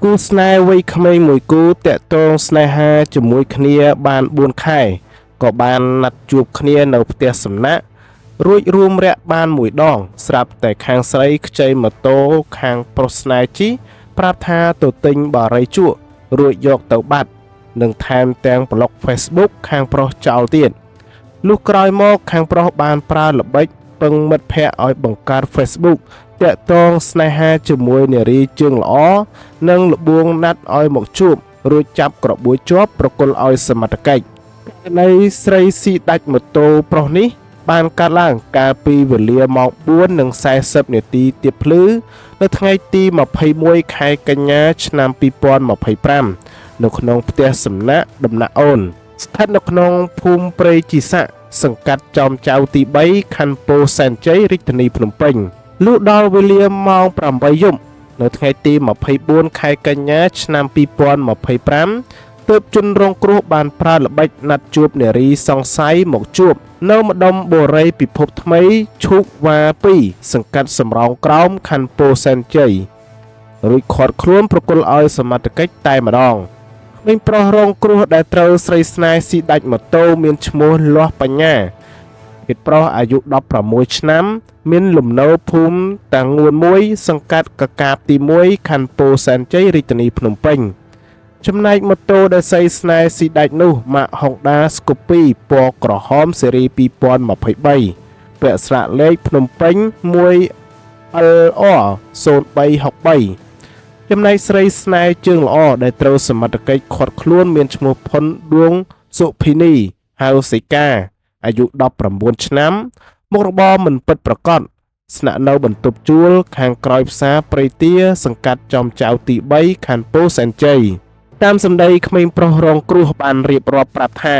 គូស្នេហ៍វ័យក្មេងមួយគូតាក់ទងស្នេហាជាមួយគ្នាបាន4ខែក៏បានណាត់ជួបគ្នានៅផ្ទះសំណាក់រួចរួមរយៈបានមួយដងស្រាប់តែខាងស្រីខ្ចីម៉ូតូខាងប្រុសស្នេហ៍ជីប្រាប់ថាទៅទិញបារីជក់រួចយកទៅបាត់និងថែមទាំងប្លុក Facebook ខាងប្រុសចោលទៀតលុះក្រោយមកខាងប្រុសបានប្រើល្បិចពឹងមិត្តភ័ក្តិឲ្យបង្កើត Facebook តាក់ទងស្នេហាជាមួយនារីជើងល្អនិងលបួងណាត់ឲ្យមកជួបរួចចាប់ក្របួយជាប់ប្រគល់ឲ្យសមត្ថកិច្ចនៃស្រីស៊ីដាច់ម៉ូតូប្រុសនេះបានកាត់ឡើងកាលពីវេលាម៉ោង 4:40 នាទីទៀបភ្លឺនៅថ្ងៃទី21ខែកញ្ញាឆ្នាំ2025នៅក្នុងផ្ទះសំណាក់ដំណាក់អូនស្ថិតនៅក្នុងភូមិព្រៃជីស័កសង្កាត់ចោមចៅទី3ខណ្ឌពោធិ៍សែនជ័យរាជធានីភ្នំពេញលុះដល់វេលាម៉ោង 8 យប់នៅថ្ងៃទី24ខែកញ្ញាឆ្នាំ2025ទើបជនរងគ្រោះបានប្រើល្បិចណាត់ជួបនារីសង្ស័យមកជួបនៅម្ដុំបូរីពិភពថ្មីឈូកវ៉ា2សង្កាត់សំរោងក្រោមខណ្ឌពោធិ៍សែនជ័យរួចឃាត់ខ្លួនប្រគល់ឲ្យសមត្ថកិច្ចតែម្ដងក្មេងប្រុសរងគ្រោះដែលត្រូវស្រីស្នេហ៍ស៊ីដាច់ម៉ូតូមានឈ្មោះលាស់បញ្ញាភេទប្រុសអាយុ16ឆ្នាំមានលំនៅភូមិតាងួន1សង្កាត់កកាបទី1ខណ្ឌពោធិ៍សែនជ័យរាជធានីភ្នំពេញចំណែកម៉ូតូដែលស្រីស្នេហ៍ស៊ីដាច់នោះម៉ាក Honda Scoopy ពណ៌ក្រហមស៊េរី2023ពាក់ស្លាកលេខភ្នំពេញ 1LR 0363ចំណែកស្រីស្នេហ៍ជើងល្អដែលត្រូវសមត្ថកិច្ចឃាត់ខ្លួនមានឈ្មោះផុនដួងសុភីនីហៅសីកាអាយុ19ឆ្នាំមុខរបរមិនពិតប្រាកដស្នាក់នៅបន្ទប់ជួលខាងក្រោយផ្សារព្រៃទាសង្កាត់ចំចៅទី3ខណ្ឌពោធិ៍សែនជ័យតាមសម្ដីក្មេងប្រុសរងគ្រោះបានរៀបរាប់ប្រាប់ថា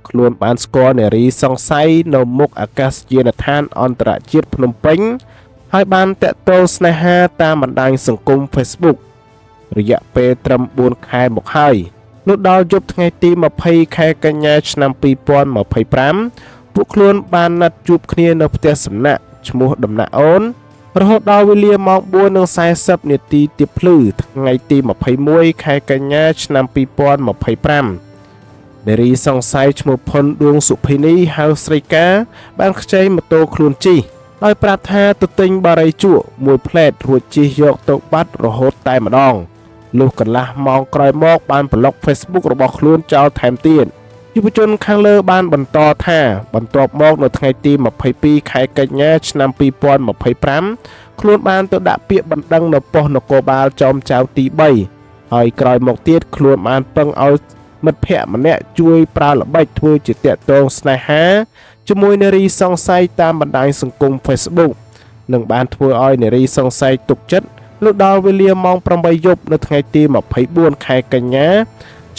ខ្លួនបានស្គាល់នារីសង្ស័យនៅមុខអាកាសយានដ្ឋានអន្តរជាតិភ្នំពេញហើយបានតាក់ទងស្នេហាតាមបណ្ដាញសង្គម Facebook រយៈពេលត្រឹម4ខែមកហើយលុះដល់យប់ថ្ងៃទី20ខែកញ្ញាឆ្នាំ2025ពួកខ្លួនបានណាត់ជួបគ្នានៅផ្ទះសំណាក់ឈ្មោះដំណាក់អូនរហូតដល់វេលាម៉ោង 4:40 នាទីទៀបភ្លឺថ្ងៃទី21ខែកញ្ញាឆ្នាំ2025នារីសង្ស័យឈ្មោះផុនដួងសុភីនីហៅស្រីកាបានខ្ចីម៉ូតូខ្លួនជិះដោយប្រាប់ថាទៅទិញបារីជក់មួយផ្លែតរួចជិះយកទៅបាត់រហូតតែម្ដងលុះកន្លះម៉ោងក្រោយមកបានប្លុក Facebook របស់ខ្លួនចោលថែមទៀតយុវជនខាងលើបានបន្តថាបន្ទាប់មកនៅថ្ងៃទី22ខែកញ្ញាឆ្នាំ2025ខ្លួនបានទៅដាក់ពាក្យបណ្ដឹងនៅប៉ុស្តិ៍នគរបាលចោមចៅទី3ហើយក្រោយមកទៀតខ្លួនបានពឹងឲ្យមិត្តភ័ក្តិម្នាក់ជួយប្រើល្បិចធ្វើជាតាក់ទងស្នេហាជាមួយនារីសង្ស័យតាមបណ្ដាញសង្គម Facebook និងបានធ្វើឲ្យនារីសង្ស័យទុកចិត្តលុះដល់វេលាម៉ោង 8 យប់នៅថ្ងៃទី24ខែកញ្ញា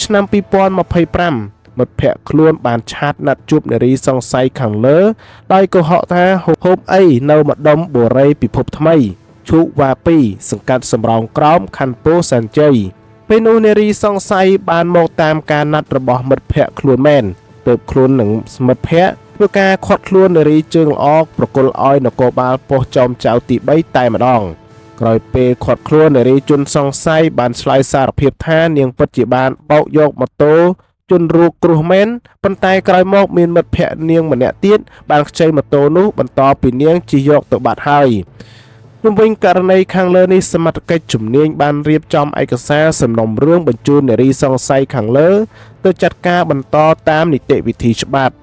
ឆ្នាំ2025មិត្តភ័ក្តិខ្លួនបានឆាតណាត់ជួបនារីសង្ស័យខាងលើដោយកុហកថាហូបអីនៅម្ដុំបូរីពិភពថ្មីឈូកវ៉ា2សង្កាត់សំរោងក្រោមខណ្ឌពោធិ៍សែនជ័យពេលនោះនារីសង្ស័យបានមកតាមការណាត់របស់មិត្តភ័ក្តិខ្លួនមែនទើបខ្លួននឹងមិត្តភ័ក្តិធ្វើការឃាត់ខ្លួននារីជើងល្អប្រគល់ឲ្យនគរបាលប៉ុស្តិ៍ចោមចៅទី3តែម្ដងក្រោយពេលឃាត់ខ្លួននារីជនសង្ស័យបានឆ្លើយសារភាពថានាងពិតជាបានបោកយកម៉ូតូជនរងគ្រោះមែនប៉ុន្តែក្រោយមកមានមិត្តភ័ក្តិនាងម្នាក់ទៀតបានខ្ចីម៉ូតូនោះបន្តពីនាងជិះយកទៅបាត់ហើយជុំវិញករណីខាងលើនេះសមត្ថកិច្ចជំនាញបានរៀបចំឯកសារសំណុំរឿងបញ្ជូននារីសង្ស័យខាងលើទៅចាត់ការបន្តតាមនីតិវិធីច្បាប់